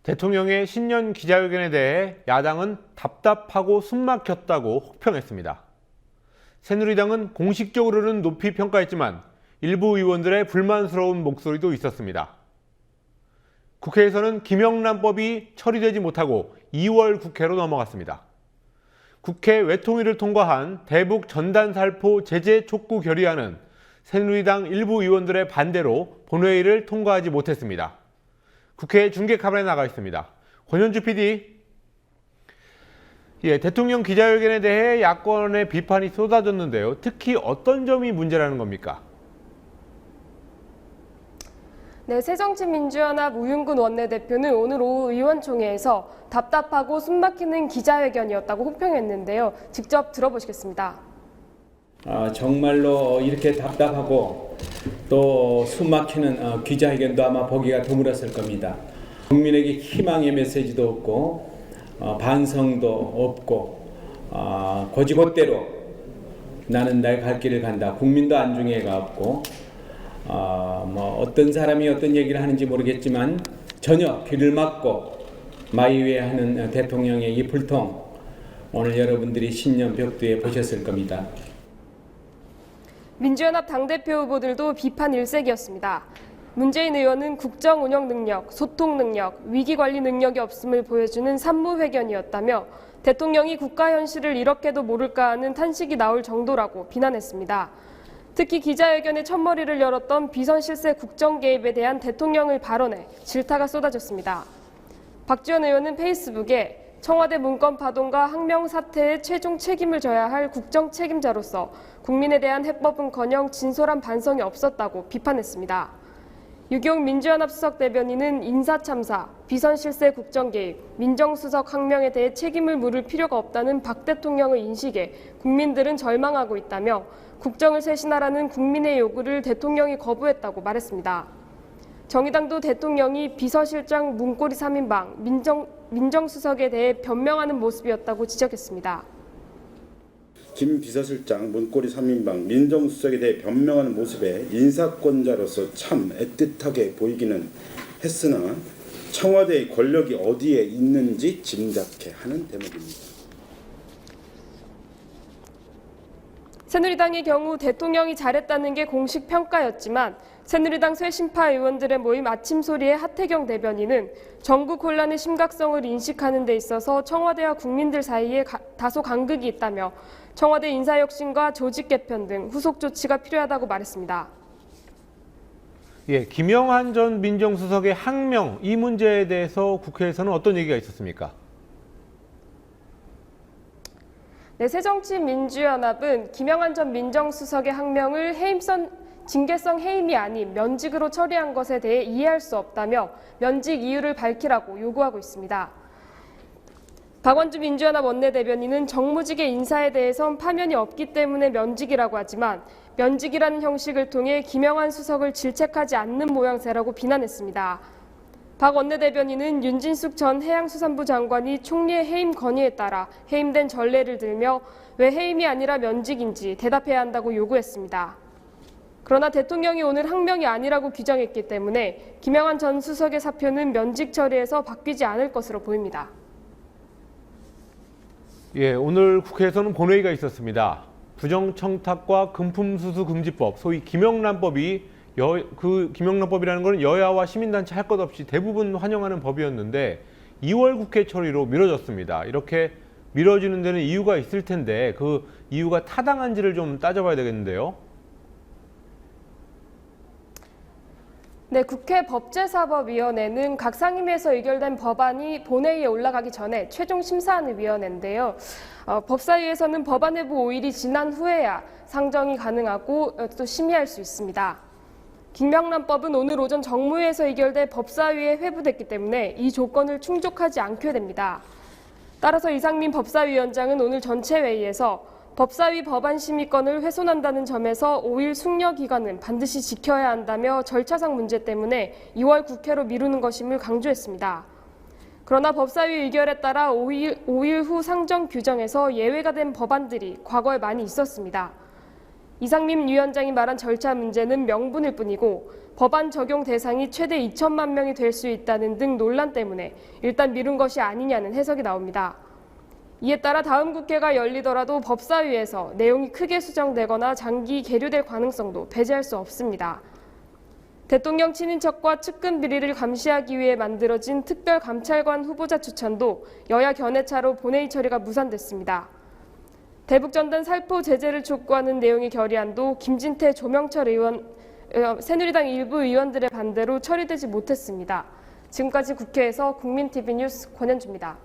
대통령의 신년 기자회견에 대해 야당은 답답하고 숨막혔다고 혹평했습니다. 새누리당은 공식적으로는 높이 평가했지만 일부 의원들의 불만스러운 목소리도 있었습니다. 국회에서는 김영란법이 처리되지 못하고 2월 국회로 넘어갔습니다. 국회 외통위를 통과한 대북 전단살포 제재 촉구 결의안은 새누리당 일부 의원들의 반대로 본회의를 통과하지 못했습니다. 국회 중계 카메라에 나가 있습니다. 권현주 PD. 대통령 기자회견에 대해 야권의 비판이 쏟아졌는데요. 특히 어떤 점이 문제라는 겁니까? 네, 새정치민주연합 우윤근 원내대표는 오늘 오후 의원총회에서 답답하고 숨막히는 기자회견이었다고 혹평했는데요. 직접 들어보시겠습니다. 정말로 이렇게 답답하고 또 숨막히는 기자회견도 아마 보기가 드물었을 겁니다. 국민에게 희망의 메시지도 없고 반성도 없고 고지곳대로 나는 내 갈 길을 간다. 국민도 안중에가 없고 어떤 사람이 어떤 얘기를 하는지 모르겠지만 전혀 귀를 막고 마이웨이하는 대통령의 이 불통, 오늘 여러분들이 신년 벽두에 보셨을 겁니다. 민주연합 당대표 후보들도 비판 일색이었습니다. 문재인 의원은 국정 운영 능력, 소통 능력, 위기 관리 능력이 없음을 보여주는 산무회견이었다며 대통령이 국가 현실을 이렇게도 모를까 하는 탄식이 나올 정도라고 비난했습니다. 특히 기자회견의 첫머리를 열었던 비선 실세 국정 개입에 대한 대통령의 발언에 질타가 쏟아졌습니다. 박지원 의원은 페이스북에 청와대 문건 파동과 항명 사태의 최종 책임을 져야 할 국정 책임자로서 국민에 대한 해법은커녕 진솔한 반성이 없었다고 비판했습니다. 유경 민주연합 수석 대변인은 인사참사, 비선실세 국정개입, 민정수석 항명에 대해 책임을 물을 필요가 없다는 박 대통령의 인식에 국민들은 절망하고 있다며 국정을 쇄신하라는 국민의 요구를 대통령이 거부했다고 말했습니다. 정의당도 대통령이 비서실장 문고리 3인방, 민정수석에 대해 변명하는 모습이었다고 지적했습니다. 김 비서실장, 문고리 3인방, 민정수석에 대해 변명하는 모습에 인사권자로서 참 애틋하게 보이기는 했으나 청와대의 권력이 어디에 있는지 짐작케 하는 대목입니다. 새누리당의 경우 대통령이 잘했다는 게 공식 평가였지만 새누리당 쇄신파 의원들의 모임 아침소리의 하태경 대변인은 전국 혼란의 심각성을 인식하는 데 있어서 청와대와 국민들 사이에 다소 간극이 있다며 청와대 인사혁신과 조직 개편 등 후속 조치가 필요하다고 말했습니다. 김영한 전 민정수석의 항명, 이 문제에 대해서 국회에서는 어떤 얘기가 있었습니까? 네, 새정치민주연합은 김영한 전 민정수석의 항명을 징계성 해임이 아닌 면직으로 처리한 것에 대해 이해할 수 없다며 면직 이유를 밝히라고 요구하고 있습니다. 박원주 민주연합 원내대변인은 정무직의 인사에 대해선 파면이 없기 때문에 면직이라고 하지만 면직이라는 형식을 통해 김영한 수석을 질책하지 않는 모양새라고 비난했습니다. 박 원내대변인은 윤진숙 전 해양수산부 장관이 총리의 해임 건의에 따라 해임된 전례를 들며 왜 해임이 아니라 면직인지 대답해야 한다고 요구했습니다. 그러나 대통령이 오늘 항명이 아니라고 규정했기 때문에 김영한 전 수석의 사표는 면직 처리에서 바뀌지 않을 것으로 보입니다. 오늘 국회에서는 본회의가 있었습니다. 부정청탁과 금품수수금지법, 소위 김영란법이 김영란법이라는 것은 여야와 시민단체 할 것 없이 대부분 환영하는 법이었는데 2월 국회 처리로 미뤄졌습니다. 이렇게 미뤄지는 데는 이유가 있을 텐데 그 이유가 타당한지를 좀 따져봐야 되겠는데요. 네, 국회 법제사법위원회는 각 상임위에서 의결된 법안이 본회의에 올라가기 전에 최종 심사하는 위원회인데요. 법사위에서는 법안 회부 5일이 지난 후에야 상정이 가능하고 또 심의할 수 있습니다. 김영란법은 오늘 오전 정무위에서 의결돼 법사위에 회부됐기 때문에 이 조건을 충족하지 않게 됩니다. 따라서 이상민 법사위원장은 오늘 전체 회의에서 법사위 법안 심의권을 훼손한다는 점에서 5일 숙려 기간은 반드시 지켜야 한다며 절차상 문제 때문에 2월 국회로 미루는 것임을 강조했습니다. 그러나 법사위 의결에 따라 5일 후 상정 규정에서 예외가 된 법안들이 과거에 많이 있었습니다. 이상민 위원장이 말한 절차 문제는 명분일 뿐이고 법안 적용 대상이 최대 2천만 명이 될 수 있다는 등 논란 때문에 일단 미룬 것이 아니냐는 해석이 나옵니다. 이에 따라 다음 국회가 열리더라도 법사위에서 내용이 크게 수정되거나 장기 계류될 가능성도 배제할 수 없습니다. 대통령 친인척과 측근 비리를 감시하기 위해 만들어진 특별감찰관 후보자 추천도 여야 견해차로 본회의 처리가 무산됐습니다. 대북전단 살포 제재를 촉구하는 내용의 결의안도 김진태, 조명철 의원, 새누리당 일부 의원들의 반대로 처리되지 못했습니다. 지금까지 국회에서 국민TV 뉴스 권현주입니다.